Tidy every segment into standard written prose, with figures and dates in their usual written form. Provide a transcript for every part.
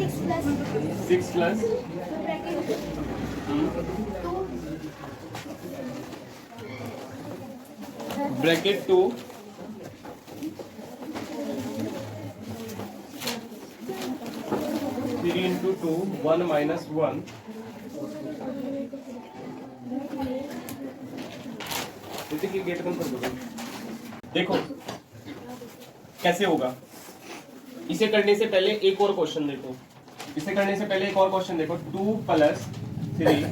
6 plus bracket 2 3 into 2 1 minus 1 gate बंद कर दो। देखो कैसे होगा, इसे करने से पहले एक और क्वेश्चन देखो, इसे करने से पहले एक और क्वेश्चन देखो। 2 प्लस 3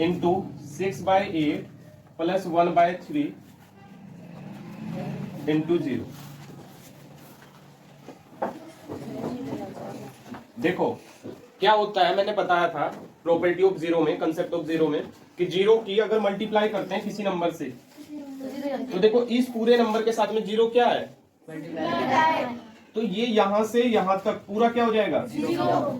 इंटू 6/8 प्लस 1/3 इंटू 0। देखो क्या होता है, मैंने बताया था प्रॉपर्टी ऑफ जीरो में, कंसेप्ट ऑफ जीरो में, कि जीरो की अगर मल्टीप्लाई करते हैं किसी नंबर से तो देखो इस पूरे नंबर के साथ में जीरो क्या है, तो ये यहां से यहां तक पूरा क्या हो जाएगा,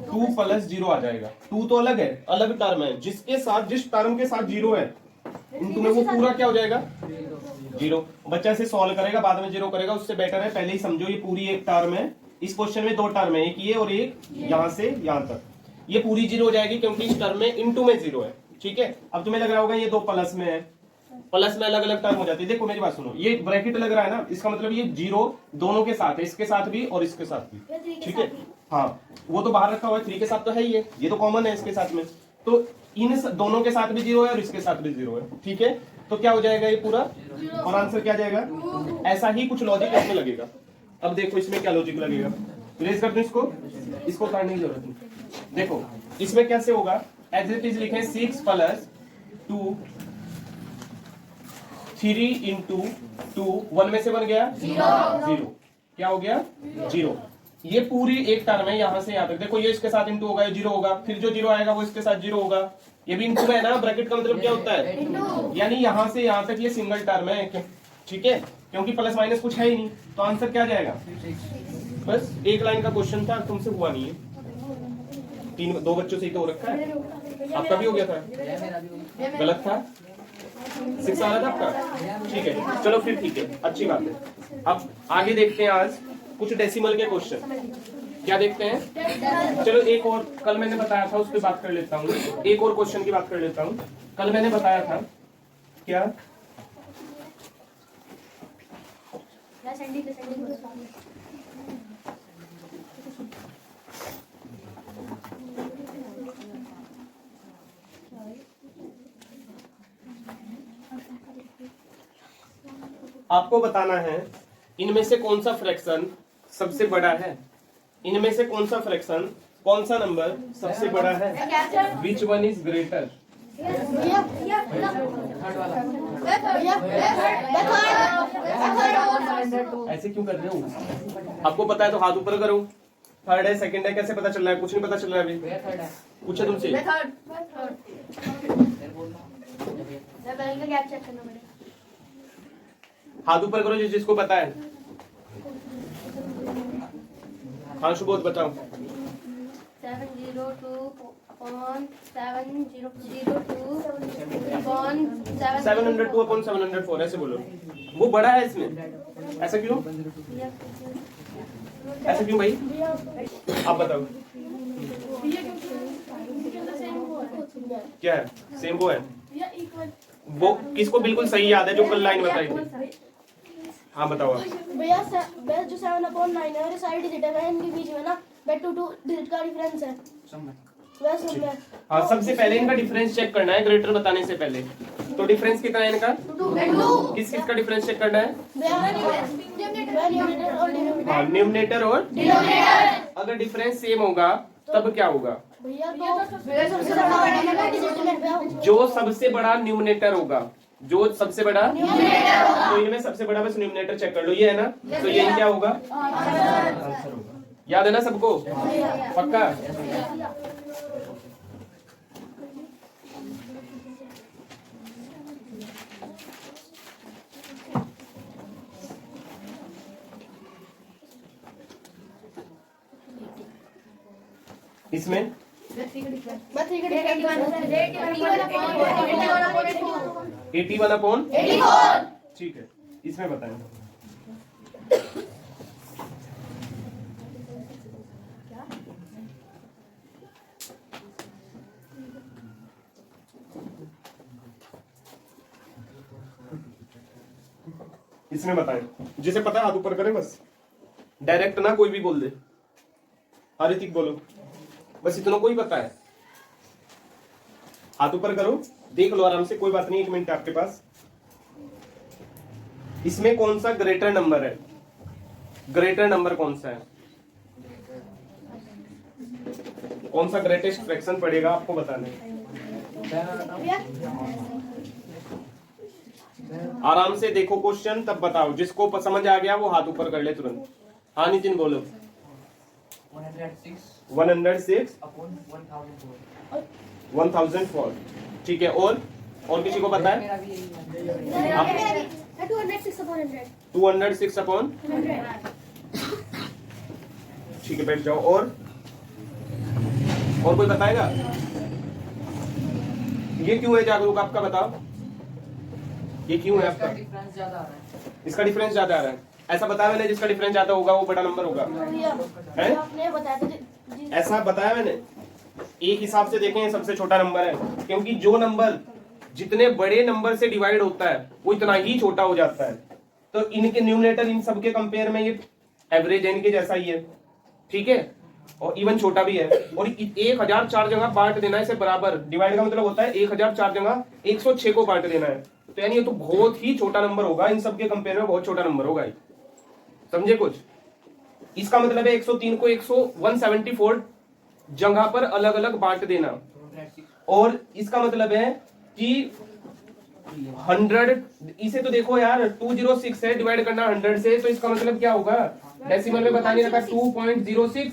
2 प्लस 0 आ जाएगा। 2 तो अलग है, अलग टर्म है, जिसके साथ जिस टर्म के साथ जीरो है उनको में वो पूरा क्या हो जाएगा, जीरो। बच्चा इसे सॉल्व करेगा, बाद में जीरो करेगा, उससे बेटर है पहले ही समझो ये पूरी एक टर्म है। इस क्वेश्चन में 2 टर्म है, एक ये और एक यहां से यहां तक, ये पूरी जीरो हो जाएगी क्योंकि इस टर्म में इनटू में जीरो है। ठीक है, अब तुम्हें लग रहा होगा ये 2 प्लस में है, प्लस में अलग अलग टर्म हो जाती है। देखो मेरी बात सुनो, ये ब्रैकेट लग रहा है ना, इसका मतलब ये जीरो दोनों के साथ है, इसके साथ भी और इसके साथ भी। ठीक है, हाँ वो तो बाहर रखा हुआ है, 3 के साथ तो है ही है, ये तो कॉमन है इसके साथ में, तो इन दोनों के साथ भी जीरो है और इसके साथ भी जीरो है। ठीक है, तो क्या हो जाएगा ये पूरा, और आंसर क्या जाएगा। ऐसा ही कुछ लॉजिक इसमें लगेगा। अब देखो इसमें क्या लॉजिक लगेगा, रेज कर दो इसको काटने की जरूरत नहीं। देखो इसमें कैसे होगा, एज इट इज लिखें 6 प्लस 2 3 इंटू 2 1 में से बन गया 0, क्या हो गया 0। ये पूरी एक टर्म है यहां से यहां तक। देखो ये इसके साथ इंटू होगा, ये 0 होगा, फिर जो 0 आएगा वो इसके साथ 0 होगा, ये भी इंटू है ना, ब्रैकेट का मतलब क्या होता है, यानी यहां से यहां तक ये सिंगल टर्म है। ठीक है, क्योंकि प्लस माइनस कुछ है ही नहीं, तो आंसर क्या जाएगा। बस एक लाइन का क्वेश्चन था, तुमसे हुआ नहीं है, 2 बच्चों से ही तो हो रखा है, आपका भी हो गया था, गलत था, 6 आ रहा था आपका। ठीक है चलो फिर ठीक है, अच्छी बात है। अब आगे देखते हैं आज कुछ डेसिमल के क्वेश्चन, क्या देखते हैं। चलो एक और, कल मैंने बताया था उस पर बात कर लेता हूँ, एक और क्वेश्चन की बात कर लेता हूँ। कल मैंने बताया था क्या, आपको बताना है इनमें से कौन सा फ्रैक्शन सबसे बड़ा है, इनमें से कौन सा फ्रैक्शन, कौन सा नंबर सबसे बड़ा है, विच वन इज ग्रेटर। ऐसे क्यों कर रहे हो, आपको पता है तो हाथ ऊपर करो। थर्ड है, सेकंड है, कैसे पता चल रहा है, कुछ नहीं पता चल रहा है अभी, पूछे तुमसे। हाथ ऊपर करो जिसको पता है। हाँ सुबोध बताओ। 702/704 ऐसे बोलो, वो बड़ा है इसमें, ऐसा क्यों, ऐसा क्यों भाई, आप बताओ क्या है, सेम वो है, वो किसको बिल्कुल सही याद है जो कल लाइन बताई थी। हाँ बताओ भैया जो 7/9 है और साइड डिजिट है, इनके बीच में ना 2 डिजिट का डिफरेंस है। हाँ सबसे पहले इनका डिफरेंस चेक करना है ग्रेटर बताने से पहले। तो डिफरेंस कितना है इनका, किस किस का डिफरेंस चेक करना है, न्यूमरेटर और डिनोमिनेटर। अगर डिफरेंस सेम होगा तब क्या होगा, जो सबसे बड़ा न्यूमरेटर होगा, जो सबसे बड़ा, तो इनमें सबसे बड़ा बस न्यूमरेटर चेक कर लो, ये है ना, तो ये क्या होगा, आंसर होगा। याद है ना सबको, पक्का। इसमें 81/84, ठीक है, इसमें बताएं। इसमें बताएं, जिसे पता है हाथ ऊपर करे बस, डायरेक्ट ना कोई भी बोल दे। हाँ ऋतिक बोलो, बस इतना कोई पता है, हाथ ऊपर करो, देख लो आराम से, कोई बात नहीं, 1 मिनट आपके पास। इसमें कौन सा ग्रेटर नंबर है, ग्रेटर नंबर कौन सा है, कौन सा ग्रेटेस्ट फ्रैक्शन पड़ेगा आपको बताना है। आराम से देखो क्वेश्चन, तब बताओ, जिसको समझ आ गया वो हाथ ऊपर कर ले तुरंत। हाँ नितिन बोलो। 106 अपॉन 1004, ठीक है, और किसी को पता है? मेरा भी यही है। 206 अपॉन, ठीक है, बैठ जाओ। और कोई बताएगा? ये क्यों है जागरूक, आपका बताओ, ये क्यों है इसका आपका? डिफरेंस ज्यादा आ रहा है। इसका डिफरेंस ज्यादा आ रहा है, ऐसा बताया मैंने, जिसका डिफरेंस ज्यादा होगा वो बड़ा नंबर होगा, है? आपने बताया था ऐसा बताया मैंने। एक हिसाब से देखें, सबसे छोटा नंबर है, क्योंकि जो नंबर जितने बड़े नंबर से डिवाइड होता है वो इतना ही छोटा हो जाता है। तो इनके न्यूमरेटर इन सबके कंपेयर में ये एवरेज है, इनके जैसा ही है, ठीक है, और इवन छोटा भी है। और 1004 जगह बांट देना है इसे बराबर, डिवाइड का मतलब होता है 1004 जगह 106 को बांट देना है। तो यानी ये तो बहुत ही छोटा नंबर होगा, इन सबके कंपेयर में बहुत छोटा नंबर होगा, समझे कुछ? इसका मतलब है 103 को 174 जगह पर अलग अलग बांट देना, और इसका मतलब है कि 100, इसे तो देखो यार 206 है, डिवाइड करना 100 से, तो इसका मतलब क्या होगा, डेसिमल में बता नहीं रखा 2.06,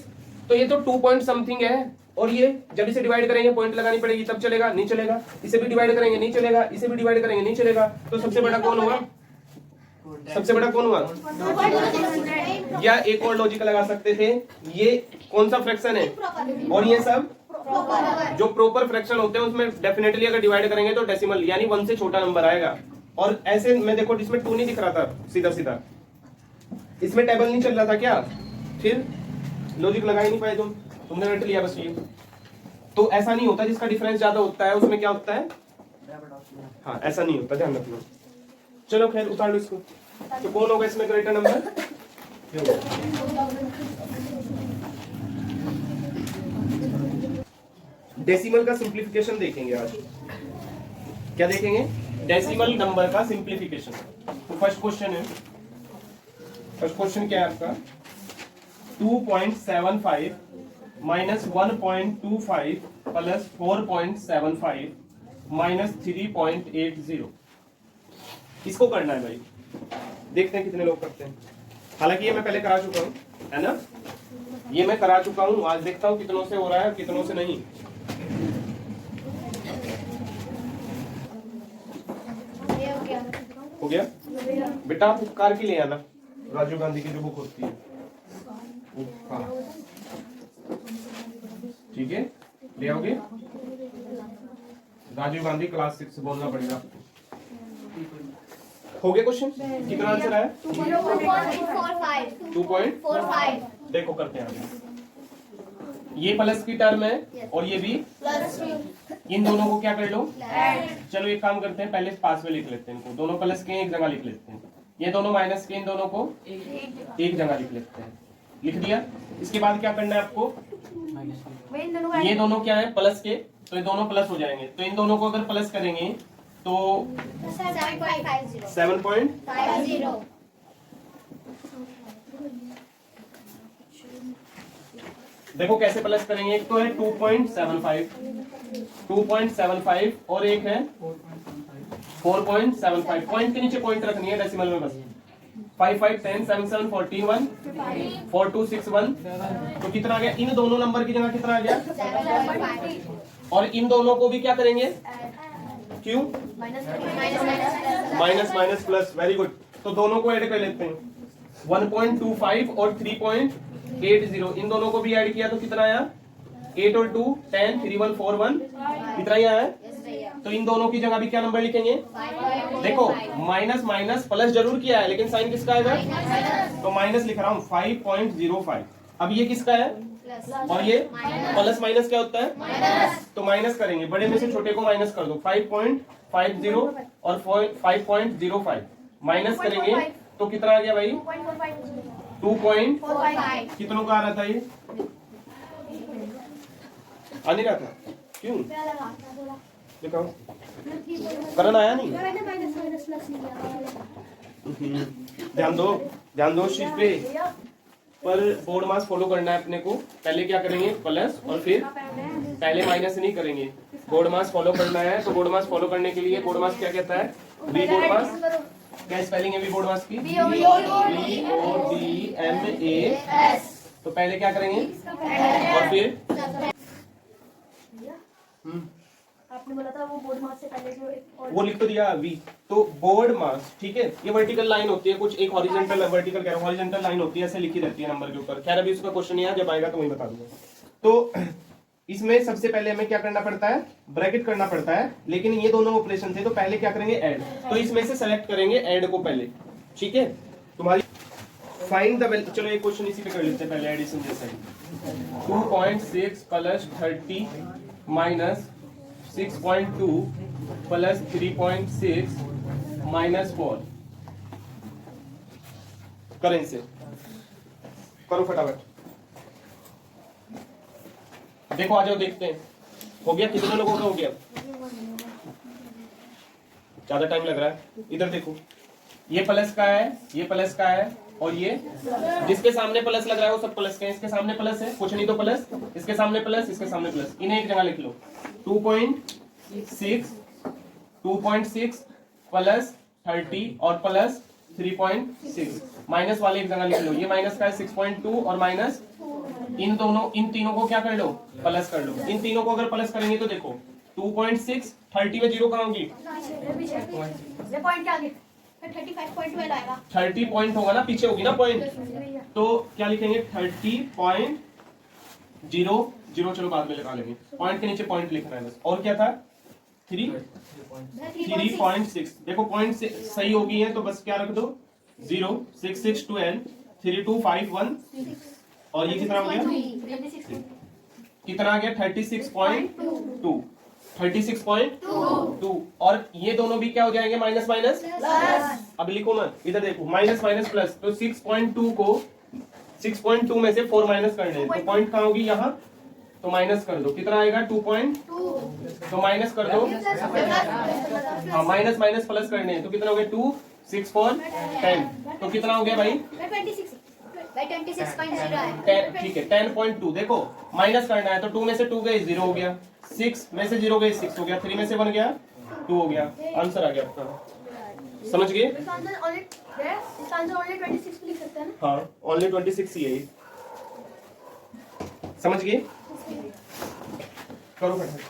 तो ये तो 2 पॉइंट समथिंग है। और ये जब इसे डिवाइड करेंगे पॉइंट लगानी पड़ेगी, तब चलेगा, नहीं चलेगा। इसे भी डिवाइड करेंगे नहीं चलेगा, इसे भी डिवाइड करेंगे नहीं चलेगा। तो सबसे बड़ा कौन हुआ, सबसे बड़ा कौन हुआ? या एक और लॉजिक लगा सकते थे, ये कौन सा फ्रैक्शन है, और ये सब जो प्रॉपर फ्रैक्शन होते हैं उसमें डेफिनेटली अगर डिवाइड करेंगे तो डेसिमल यानी 1 से छोटा नंबर आएगा। और ऐसे में देखो, जिसमें 2 नहीं दिख रहा था सीधा सीधा, इसमें टेबल नहीं चल रहा था क्या, फिर लॉजिक लगा ही नहीं पाए तुमने रट लिया बस ये। तो ऐसा नहीं होता, जिसका डिफरेंस ज्यादा होता है उसमें क्या होता है, हाँ ऐसा नहीं होता, ध्यान रखना। चलो खैर उतार लो इसको। तो कौन होगा इसमें ग्रेटर नंबर? डेसिमल का सिंप्लीफिकेशन देखेंगे आज। क्या देखेंगे? डेसिमल नंबर का सिंप्लीफिकेशन। तो फर्स्ट क्वेश्चन है, फर्स्ट क्वेश्चन क्या है आपका, 2.75 माइनस 1.25 प्लस 4.75 माइनस 3.80, इसको करना है भाई। देखते हैं कितने लोग करते हैं। हालांकि ये मैं पहले करा चुका हूं, है ना, ये मैं करा चुका हूं। आज देखता हूं कितनों से हो रहा है कितनों से नहीं। हो गया बेटा, आप उपकार की ले आना, राजीव गांधी की जो बुक होती है, ठीक है, ले आओगे। राजीव गांधी क्लास 6 से बोलना पड़ेगा आपको। हो गया क्वेश्चन? कितना आंसर आया? 2.45। देखो करते हैं आगे। ये प्लस की टर्म है और ये भी प्लस, इन दोनों को क्या कर लो, चलो एक काम करते हैं, पहले पास में लिख लेते हैं इनको, दोनों प्लस के एक जगह लिख लेते हैं, ये दोनों माइनस के इन दोनों को एक जगह लिख लेते हैं। लिख दिया। इसके बाद क्या करना है आपको, ये दोनों क्या है प्लस के, तो ये दोनों प्लस हो जाएंगे, तो इन दोनों को अगर प्लस करेंगे तो 7.50। देखो कैसे प्लस करेंगे, एक तो है 2.75 और एक है 4.75। पॉइंट के नीचे पॉइंट रखनी है डेसिमल में बस। 5 5 10 7 7 14 1 4 2 6 1, तो कितना आ गया, इन दोनों नंबर की जगह कितना आ गया, और इन दोनों को भी क्या करेंगे, क्यों, minus minus plus, very good. तो दोनों को ऐड कर लेते हैं, 1.25 और 3.80, इन दोनों को भी ऐड किया तो कितना आया, 8 और 2 10 3 1 4 1, कितना ही आया। तो इन दोनों की जगह भी क्या नंबर लिखेंगे, देखो माइनस माइनस प्लस जरूर किया है लेकिन साइन किसका आएगा, तो माइनस लिख रहा हूं 5.05। अब ये किसका है, और ये प्लस माइनस क्या होता है, तो माइनस करेंगे, बड़े में से छोटे को माइनस कर दो, 5.50 और 5.05 माइनस करेंगे तो कितना आ गया भाई? 2 पॉइंट 2.45 कितनों का आ रहा था ये? आ नहीं रहा था, क्यों? दिखाओ, करण आया नहीं। ध्यान दो शीट पे। पर बोर्ड मास फॉलो करना है अपने को। पहले क्या करेंगे? प्लस, और फिर पहले माइनस नहीं करेंगे। बोर्ड मास फॉलो करना है, तो बोर्ड मास फॉलो करने के लिए बोर्ड मास क्या कहता है? वी बोर्ड मास। क्या स्पेलिंग है वी बोर्ड मास की? BODMAS। तो पहले क्या करेंगे और फिर आपने बोला था वो बोर्ड मास से पहले जो एक और वो लिख तो दिया वी। तो बोर्ड मास, ठीक है, ये वर्टिकल लाइन होती है कुछ, एक हॉरिजॉन्टल वर्टिकल कह रहा हूं, हॉरिजॉन्टल लाइन होती है, ऐसे लिखी रहती है नंबर के ऊपर। खैर अभी उसका क्वेश्चन नहीं है, जब आएगा तो वही बता दूंगा। तो इसमें सबसे पहले हमें क्या करना पड़ता है? ब्रैकेट करना पड़ता है। लेकिन ये दोनों ऑपरेशन थे, तो पहले क्या करेंगे? ऐड। तो इसमें से सेलेक्ट करेंगे ऐड को पहले, ठीक है। तुम्हारी फाइंड द वैल्यू, चलो एक क्वेश्चन इसी पे कर लेते हैं पहले, एडिशन जैसा ही। 2.6 प्लस 30 माइनस 6.2 प्लस 3.6 माइनस 4। करें इसे, करो फटाफट। देखो आ जाओ, देखते हैं हो गया कितने लोगों का हो गया? ज्यादा टाइम लग रहा है। इधर देखो, ये प्लस का है, ये प्लस का है, और ये जिसके सामने प्लस लग रहा है वो सब प्लस के हैं। इसके सामने प्लस है, कुछ नहीं तो प्लस, इसके सामने प्लस, इसके सामने प्लस, इन्हें एक जगह लिख लो। 2.6 प्लस 30 और प्लस 3.6, माइनस वाले एक जगह लिख लो। ये माइनस का है 6.2 और माइनस, इन तीनों को क्या कर लो? प्लस कर लो। इन तीनों को अगर प्लस करेंगे तो देखो 2.6, 30 में जीरो कहाँ होगी? ये पॉइंट क्या आगे 35.12 आएगा। 30 पॉइंट होगा ना, पीछे होगी ना पॉइंट, तो क्या लिखेंगे? 30.00, चलो बाद में लगा लेंगे। पॉइंट के नीचे पॉइंट लिखना है बस। और क्या था? 3.6। देखो पॉइंट से सही होगी है तो बस क्या रख दो? 0, 6, 6, 12, 3, 2, 5, 1। और ये कितना हो गया? कितना आ गया? 36.2। 36.2। और ये दोनों भी क्या हो जाएंगे? Minus minus plus. अब लिखो मत, इधर देखो, माइनस माइनस प्लस। तो 6.2 को 6.2 में से 4 माइनस करने हैं, तो पॉइंट कहाँ होगी? यहाँ। तो माइनस कर दो, कितना आएगा? 2.2। तो माइनस कर दो, हाँ, माइनस माइनस प्लस करने हैं, तो कितना हो गया? 2, 6, 4, 10। तो कितना हो गया भाई? 10, ठीक है। 10.2। देखो माइनस करना है तो 2 में से 2 गए 0 हो गया, 6 में से 0 गए 6 हो गया, 3 में से 1 गया 2 हो गया। आंसर आ गया आपका। समझ गए? इसका आंसर ओनली 26 लिख सकते हैं ना? हाँ, ओनली 26 ही है ये। समझ गए? करो फटाफट।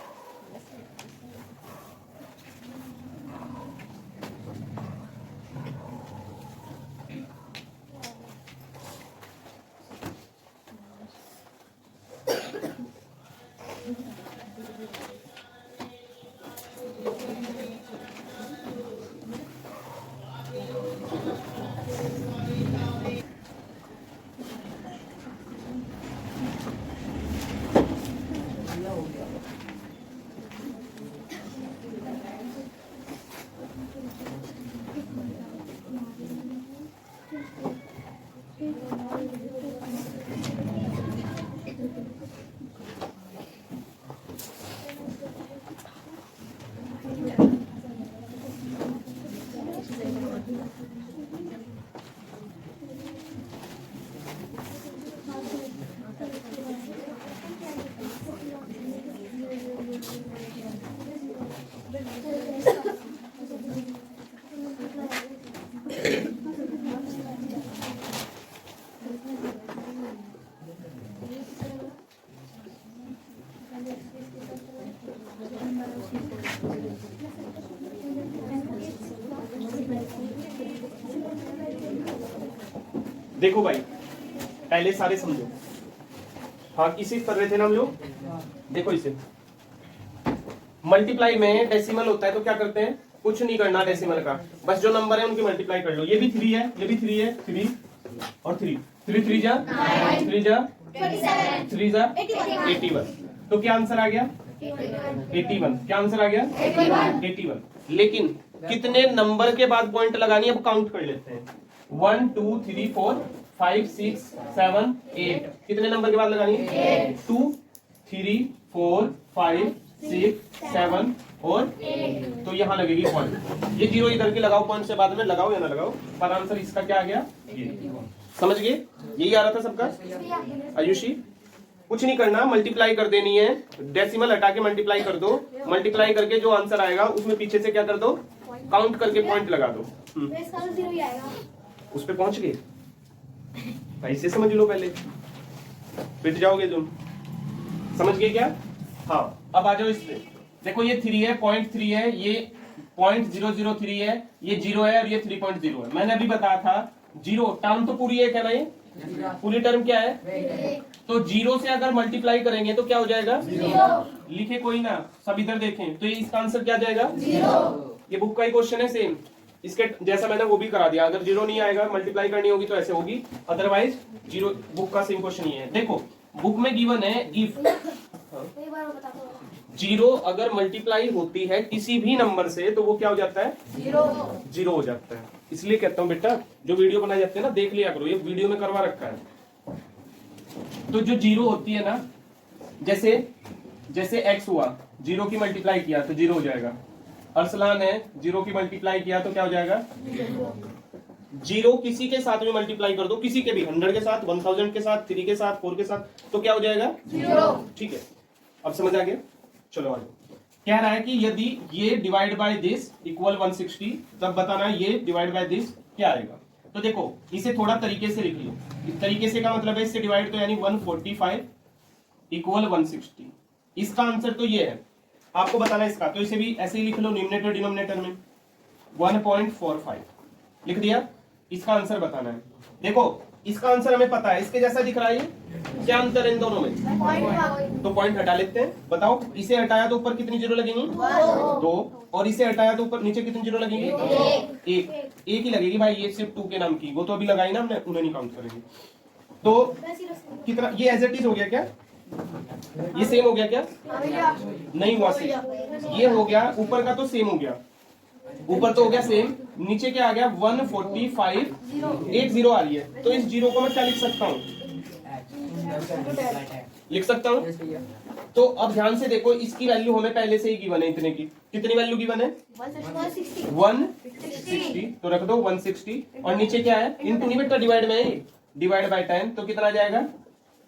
देखो भाई, पहले सारे समझो। हाँ, किसी कर रहे थे ना हम लोग? देखो इसे, मल्टीप्लाई में डेसिमल होता है तो क्या करते हैं? कुछ नहीं करना डेसिमल का, बस जो नंबर है उनकी मल्टीप्लाई कर लो। ये भी 3 है, ये भी 3 है, 3 और 3, 3 3 जा 3 जा 3 जा 81। तो क्या आंसर आ गया? 81। क्या आंसर आ गया? 81। लेकिन कितने नंबर के बाद पॉइंट लगानी है अब काउंट कर लेते हैं। 1 2 3 4 5 6 7 8 कितने नंबर के बाद लगानी है 2 3 4 5 6 7 और तो यहाँ लगेगी पॉइंट। ये जीरो इधर की लगाओ, पॉइंट से बाद में लगाओ या ना लगाओ, पर आंसर इसका क्या आ गया ये। समझ गए? यही आ रहा था सबका। आयुषी कुछ नहीं करना, मल्टीप्लाई कर देनी है, डेसिमल हटा के मल्टीप्लाई कर दो, मल्टीप्लाई करके जो आंसर आएगा उसमें पीछे से क्या कर दो, काउंट करके पॉइंट लगा दो। इसका तो 0 ही आएगा। उस पे पहुंच गए भाई, से समझ लो पहले, पिट जाओगे तुम। समझ गए क्या? हाँ, अब आ जाओ इस पे। देखो ये 3 है, 0.3 है, ये 0.003 है, ये 0 है और ये 3.0 है। मैंने अभी बताया था जीरो टर्म तो पूरी है क्या? नहीं, पूरी टर्म क्या है? तो जीरो से अगर मल्टीप्लाई करेंगे तो क्या हो जाएगा? लिखे कोई ना, सब इधर देखें, तो ये इसका आंसर क्या जाएगा? ये बुक का ही क्वेश्चन है सेम, इसके जैसा मैंने वो भी करा दिया। अगर जीरो नहीं आएगा, मल्टीप्लाई करनी होगी तो ऐसे होगी, अदरवाइज जीरो। बुक का सेम क्वेश्चन ही है। देखो बुक में गिवन है इफ एक बार बता दो। जीरो अगर मल्टीप्लाई होती है किसी भी नंबर से तो वो क्या हो जाता है? जीरो हो जाता है। इसलिए कहता हूँ बेटा, जो वीडियो बनाए जाते हैं ना, देख लिया करो, ये वीडियो में करवा रखा है। तो जो जीरो होती है ना, जैसे एक्स हुआ, जीरो की मल्टीप्लाई किया तो जीरो हो जाएगा। अरसलान है, जीरो की मल्टीप्लाई किया तो क्या हो जाएगा? जीरो किसी के साथ में मल्टीप्लाई कर दो, किसी के भी, 100 के साथ, 1000 के साथ, 3 के साथ, 4 के साथ, तो क्या हो जाएगा? ठीक है, अब समझ आ गया? चलो आगे। कह रहा है कि यदि ये डिवाइड बाय दिस इक्वल 160, तब बताना ये डिवाइड बाय दिस क्या आएगा। तो देखो इसे थोड़ा तरीके से लिख लो। इस तरीके से का मतलब है इससे डिवाइड, तो यानी 145 इक्वल 160। इसका आंसर तो ये है, आपको बताना इसका, तो इसे भी ऐसे ही लिख लो, न्यूमरेटर डिनोमिनेटर में 1.45 लिख दिया। इसका आंसर बताना है। देखो इसका आंसर हमें पता है, इसके जैसा दिख रहा है, ये क्या अंतर है इन दोनों में? तो पॉइंट हटा लेते हैं। बताओ, इसे हटाया तो ऊपर कितनी जीरो लगेंगी? 2। और इसे हटाया तो ऊपर नीचे कितनी जीरो लगेंगी? एक ही लगेगी भाई, ये सिर्फ 2 के नाम की, वो तो अभी लगाई ना हमने, उन्हें नहीं काउंट करेंगे। तो कितना ये एज इट इज हो गया क्या? ये सेम हो गया क्या? नहीं हुआ सेम, ये हो गया ऊपर का तो सेम हो गया, ऊपर तो हो गया सेम, नीचे क्या आ गया? 145 एक जीरो आ रही है, तो इस जीरो को मैं क्या लिख सकता हूँ? लिख सकता हूँ। तो अब ध्यान से देखो, इसकी वैल्यू हमें पहले से ही गिवन है, इतने की। कितनी वैल्यू गिवन है? 160। तो रख दो 160, और नीचे क्या है? इनटू नहीं बेटा, डिवाइड में, डिवाइड बाय 10, तो कितना जाएगा?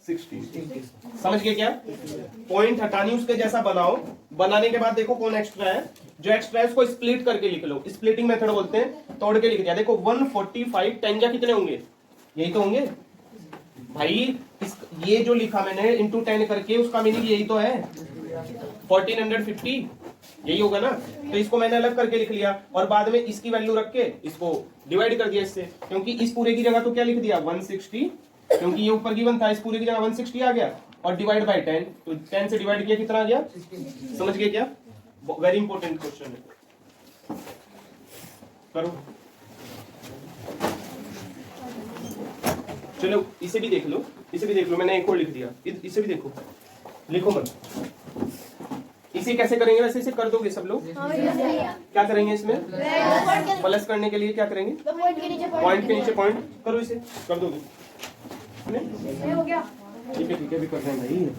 60। समझ गए क्या? पॉइंट हटानी उसके जैसा बनाओ, बनाने के बाद देखो कौन एक्स्ट्रा है, जो एक्स्ट्रा है उसको स्प्लिट करके लिख लो, स्प्लिटिंग मेथड बोलते हैं, तोड़ के लिख दिया। देखो 145 10 जा कितने होंगे? यही तो होंगे भाई। ये जो लिखा मैंने इंटू 10 करके, उसका मीनिंग यही तो है, 1450, यही होगा ना। तो इसको मैंने अलग करके लिख लिया, और बाद में इसकी वैल्यू रख के इसको डिवाइड कर दिया इससे, क्योंकि इस पूरे की जगह तो क्या लिख दिया? 160, क्योंकि ये ऊपर गिवन था, इस पूरे की जगह 160 आ गया, और डिवाइड बाय 10, तो 10 से डिवाइड किया कितना आ गया? समझ गए क्या? वेरी इंपॉर्टेंट क्वेश्चन है, करो। चलो इसे भी देख लो, इसे भी देख लो, मैंने एक और लिख दिया, इसे भी देखो, लिखो मत। इसे कैसे करेंगे? वैसे इसे कर दोगे सब लोग? क्या करेंगे इसमें? प्लस करने के लिए क्या करेंगे? पॉइंट के नीचे पॉइंट करो, इसे कर दोगे? हो गया। ठीक है अभी कर रहे हैं भाई।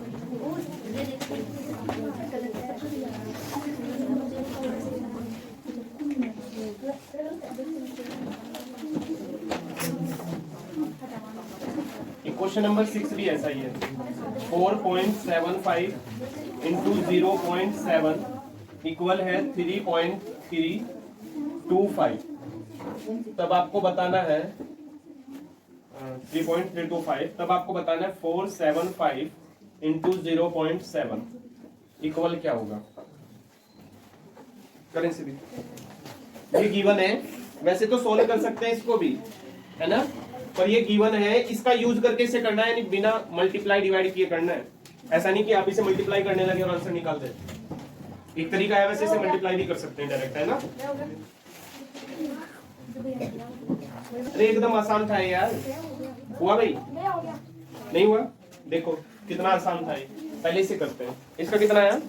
क्वेश्चन नंबर 6 भी ऐसा ही है, 4.75 इंटू 0.7 इक्वल है 3.325। तब आपको बताना है 3.325, तब आपको बताना है 475 इंटू 0.7 इक्वल क्या होगा? करें से भी, ये गिवन है, वैसे तो सोल्व कर सकते हैं इसको भी, है ना, पर ये गिवन है, इसका यूज करके इसे करना है, यानी बिना मल्टीप्लाई डिवाइड किए करना है। ऐसा नहीं कि आप इसे मल्टीप्लाई करने लगे और आंसर निकाल दे। एक तरीका है, वैसे इसे मल्टीप्लाई भी कर सकते हैं डायरेक्ट, है ना। अरे एकदम आसान था यार, हुआ भाई? नहीं हुआ? देखो कितना आसान था ये, पहले इसे करते हैं। इसका कितना आया?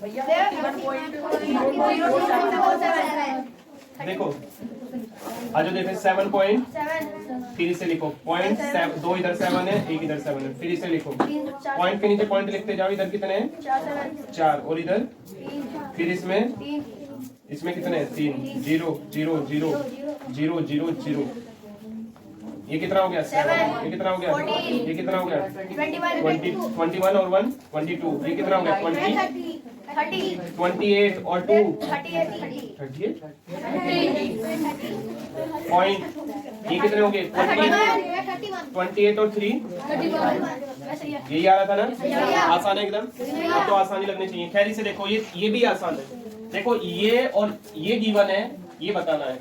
देखो आज देखो 7 पॉइंट, फिर इसे लिखो पॉइंट, 2 इधर 7 है, 1 इधर 7 है, फिर इसे लिखो पॉइंट के नीचे पॉइंट लिखते जाओ। इधर कितने हैं? 4 और इधर फिर इसमें कितने हैं? 3। 0 0 0 0 0 0। ये कितना हो गया? 7। ये कितना हो गया? ये कितना हो गया? 21 और 1 22। ये कितना हो गया? 28 और 2 38 पॉइंट। ये कितने हो गए? 28 और 3 यही आ रहा था ना? आसान है एकदम, अब तो आसानी लगनी चाहिए। खैर इसे देखो, ये भी आसान है। देखो ये और ये गिवन है, ये बताना है।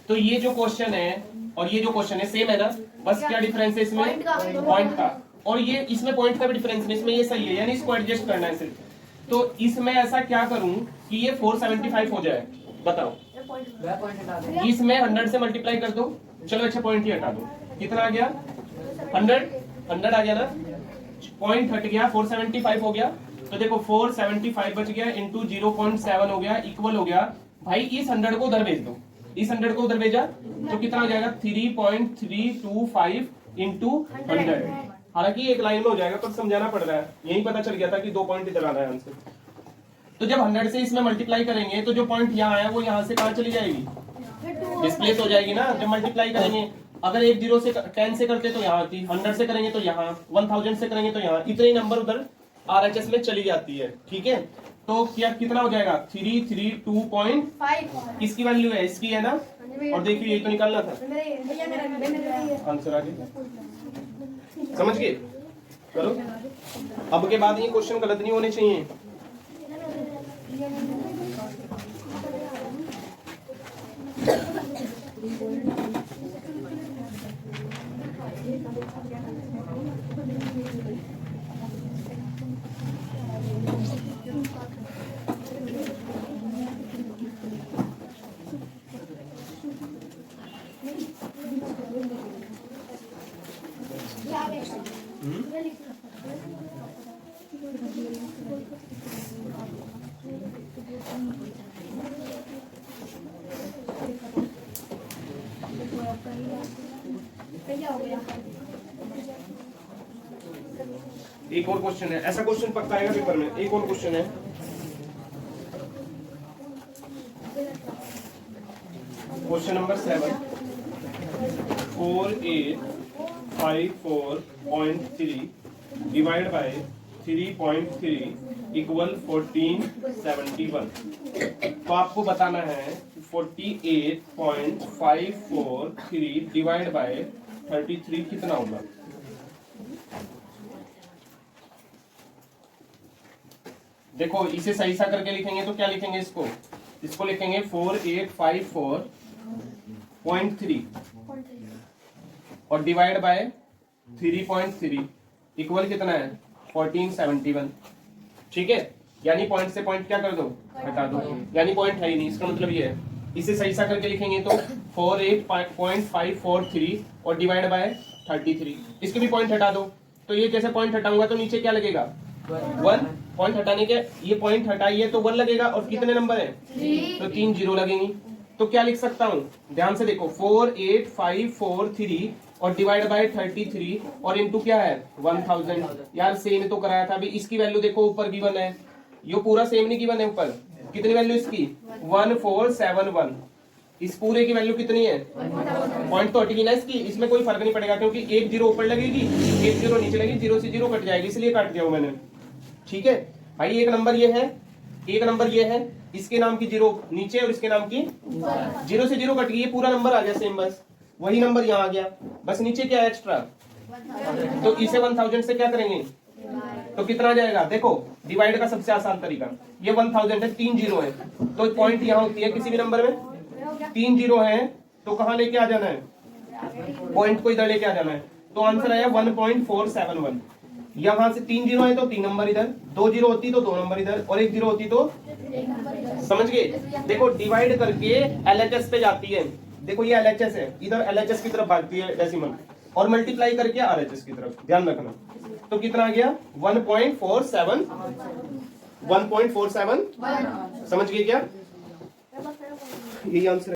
तो ये जो क्वेश्चन है और ये जो क्वेश्चन है सेम है ना, बस क्या डिफरेंस है इसमें? पॉइंट का। और ये इसमें पॉइंट का भी डिफरेंस नहीं, इसमें ये सही है, यानी इसको एडजस्ट करना है सिर्फ। तो इसमें ऐसा क्या करूं कि ये 475 हो जाए? बताओ। वह पॉइंट हटा दे। इसमें 100 से मल्टीप्लाई कर दो। चलो अच्छा पॉइंट ही हटा दो। कितना आ गया? 100 आ गया ना? पॉइंट हट गया, 475 हो गया। तो देखो 475 बच गया इंटू 0.7 हो गया, इक्वल हो गया। भाई इस 100 को उधर भेज दो, इस 100 को उधर भेजा तो कितना हो जाएगा? 3.325 इंटू 100। हालांकि एक लाइन में हो जाएगा पर समझाना पड़ रहा है, यही पता चल गया था कि 2 पॉइंट इधर आ रहा है आंसर। तो जब 100 से इसमें मल्टीप्लाई करेंगे तो जो पॉइंट यहाँ आया वो यहाँ से कहाँ चली जाएगी? डिस्प्लेस हो जाएगी ना जब मल्टीप्लाई करेंगे। अगर 0 से 10 से करते तो यहाँ आती, 100 से करेंगे तो यहाँ, 1000 से करेंगे तो यहाँ, इतने नंबर उधर RHS में चली जाती है। ठीक है, तो क्या कितना हो जाएगा? 332.5 किसकी वैल्यू है? इसकी है ना? और देखिए यही तो निकालना था आंसर। आगे समझ गए? चलो अब के बाद ये क्वेश्चन गलत नहीं होने चाहिए। एक और क्वेश्चन है, ऐसा क्वेश्चन पक्का आएगा पेपर में। एक और क्वेश्चन है, question number 7। 4854.3 divide by 3.3 equal 1471। तो आपको बताना है 48.543 डिवाइड बाय 33 कितना होगा? देखो इसे सही सा करके लिखेंगे तो क्या लिखेंगे? इसको लिखेंगे 4854.3 और डिवाइड बाय 3.3 इक्वल कितना है? 1471। ठीक है, यानी पॉइंट से पॉइंट क्या कर दो? हटा दो, यानी पॉइंट है ही नहीं। इसका मतलब ये है, इसे सही सा करके लिखेंगे तो 48.543 और डिवाइड बाय 33, इसके भी पॉइंट हटा दो। तो ये जैसे पॉइंट हटाऊंगा तो नीचे क्या लगेगा? 1। पॉइंट हटाने के ये पॉइंट हटाइए तो 1 लगेगा और कितने नंबर है? 3 0 लगेंगी। तो क्या लिख सकता हूँ? ध्यान से देखो 48543 और डिवाइड बाय 33 और इनटू क्या है? 1000। यार सेम तो कराया था। अभी इसकी वैल्यू देखो ऊपर गिवन है, ये पूरा सेम नहीं गिवन है। ऊपर कितनी वैल्यू इसकी? 1471। इस पूरे की वैल्यू कितनी है? पॉइंट तो हटेगी ना इसकी, इसमें कोई फर्क नहीं पड़ेगा क्योंकि 1 0 ऊपर लगेगी, 1 0 नीचे लगेगी, 0 से 0 कट जाएगी, इसलिए काट दिया मैंने। ठीक है भाई, एक नंबर ये है, एक नंबर ये है, इसके नाम की 0 नीचे और इसके नाम की 0 से 0 कट गई, ये पूरा नंबर आ गया सेम, बस वही नंबर यहाँ आ गया, बस नीचे क्या है? एक्स्ट्रा। तो इसे 1000 से क्या करेंगे तो कितना आ जाएगा? देखो डिवाइड का सबसे आसान तरीका, ये 1000 है, 3 0 है तो पॉइंट यहाँ होती है किसी भी नंबर में। 3 0 है तो कहाँ लेके आ जाना है? पॉइंट को इधर लेके आ जाना है। तो आंसर आया 1.471। यहाँ से 3 0 है तो 3 नंबर इधर, 2 0 होती तो 2 नंबर इधर और 1 0 होती तो, समझ गए? देखो डिवाइड करके LHS पे जाती है, देखो ये LHS है, इधर LHS की तरफ भागती है डेसिमल, और मल्टीप्लाई करके RHS की तरफ, ध्यान रखना। तो कितना आ गया? 1.47 समझ गए क्या? यही आंसर है।